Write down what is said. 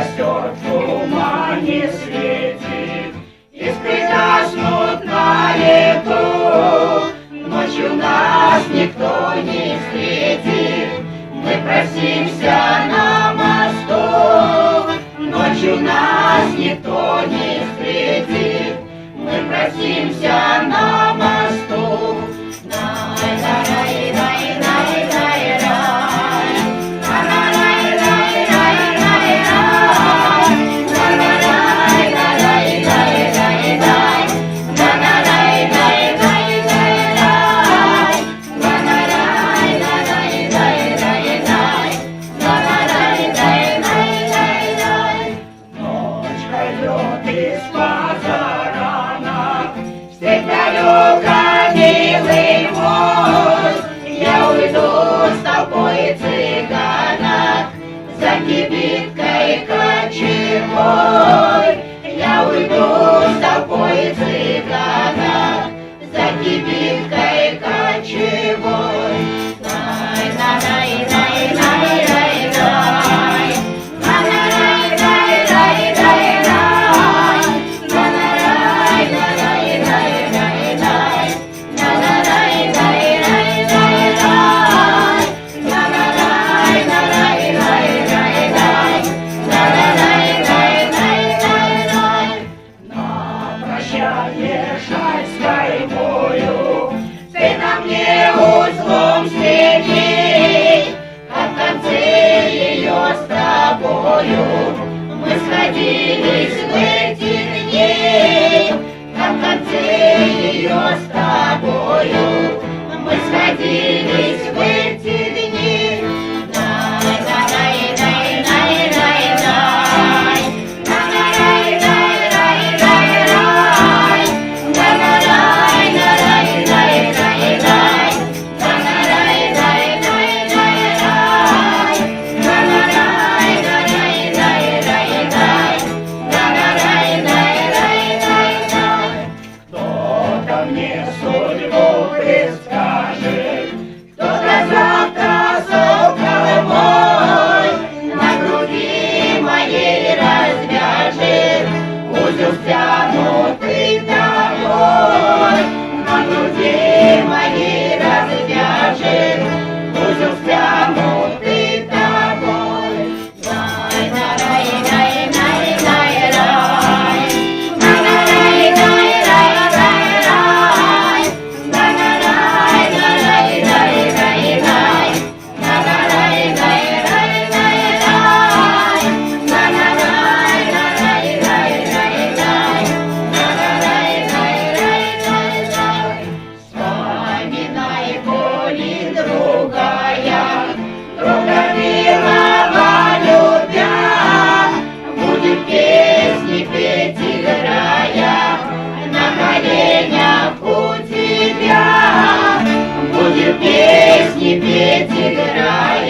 костер в тумане светит, искры гаснут на лету, ночью нас никто не встретит, мы просимся на мосту, ночью нас никто не встретит, мы просимся на мосту. Милый мой, я уйду с тобой, цыганок, за кибиткой кочевой. Я уйду с тобой, цыганок, за кибиткой кочевой. Ты на мне узлом следи, а в конце ее с тобою мы сходились в эти дни, а в конце ее с тобою мы сходились в эти дни. Мне судьбу предскажет, кто-то завтра сокол мой на груди моей развяжет, узел стянутый тобой, на груди моей развяжет, узел стянутый тобой. Песни петь, играя.